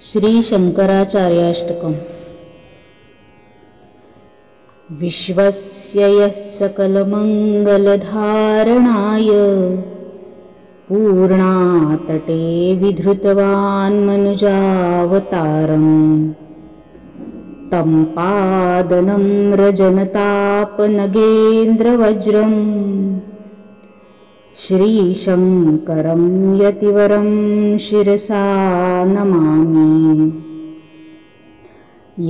श्री शंकराचार्याष्टकम्। विश्वस्य यः सकलमङ्गलधारणाय पूर्णातटे विधृतवान् मनुजावतारम् तं पादनं रजनतापनगेन्द्रवज्रम् श्रीशंकरं यतिवरं शिरसा नमामि।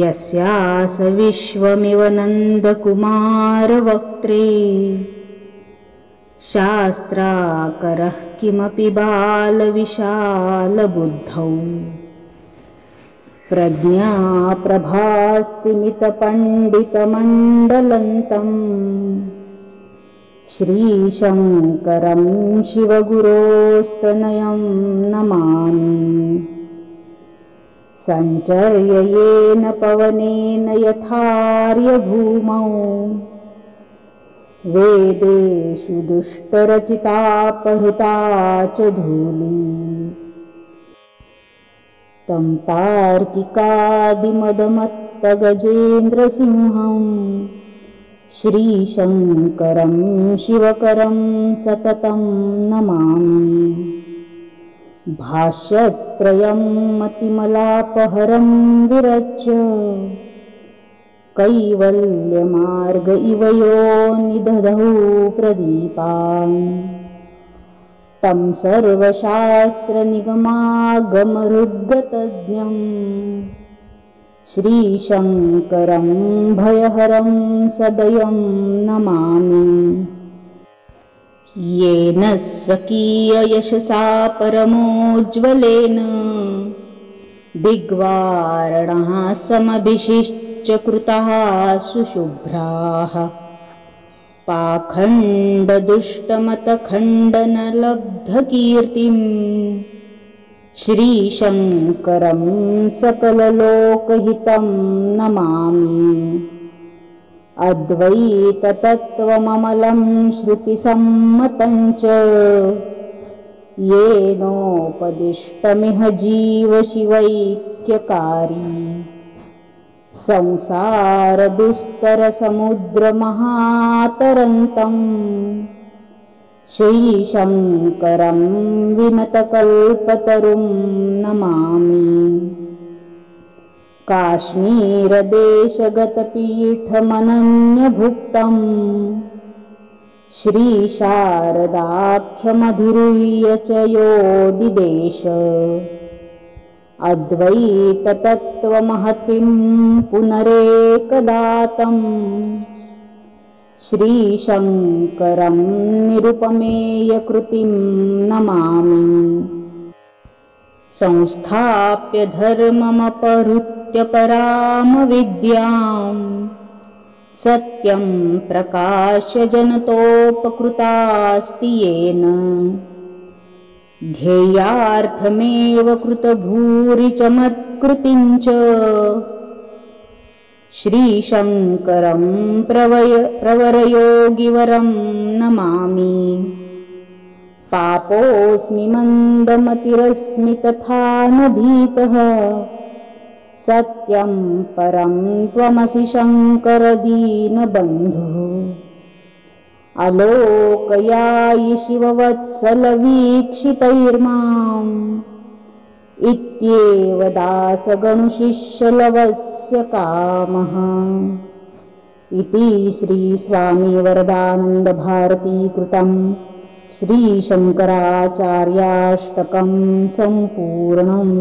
यस्यास विश्वमिव नन्दकुमारवक्त्रे शास्त्राकरः किमपि बालविशालबुद्धौ प्रज्ञाप्रभास्तिमितपण्डितमण्डलन्तम् श्रीशंकरं शिवगुरोस्तनयं नमामि। सञ्चर्ययेन पवनेन यथार्यभूमौ वेदेषु दुष्टरचितापहृता च धूली तं तार्किकादिमदमत्तगजेन्द्रसिंहं श्रीशंकरं शिवकरं सततं नमामि। भाष्यत्रयं मतिमलापहरं विरच्य कैवल्यमार्ग इव यो निदधौ प्रदीपान् तं सर्वशास्त्रनिगमागमहृद्गतज्ञं श्रीशंकरं भयहरं सदयं नमामि। येन स्वकीययशसा परमोज्ज्वलेन दिग्वारणः समभिषिच्य कृताः सुशुभ्राः पाखण्डदुष्टमतखण्डनलब्धकीर्तिं श्रीशंकरं सकललोकहितं नमामि। अद्वैततत्त्वममलं श्रुतिसम्मतं च येनोपदिष्टमिह जीवशिवैक्यकारी संसारदुस्तरसमुद्रमहातरन्तं श्रीशंकरं विनतकल्पतरुं नमामि। काश्मीरदेशगतपीठमनन्यभुक्तं श्रीशारदाख्यमधिरुह्य च योदिदेश अद्वैततत्त्वमहतिं पुनरेकदातं श्रीशंकरं निरुपमेयकृतिं नमामि। संस्थाप्य धर्ममपहृत्य परामविद्यां सत्यं प्रकाश्य जनतोपकृतास्ति येन ध्येयार्थमेव कृतभूरि च मत्कृतिं च श्रीशंकरं प्रवरयोगिवरं नमामि। पापोऽस्मि मन्दमतिरस्मि तथा न भीतः सत्यं परं त्वमसि शंकर दीनबन्धुः अलोकयायि शिववत्सलवीक्षितैर्माम् इत्येव दासगणुशिष्यलवस्य कामः। इति श्री स्वामी वरदानन्द भारती कृतं श्रीशंकराचार्याष्टकं सम्पूर्णम्।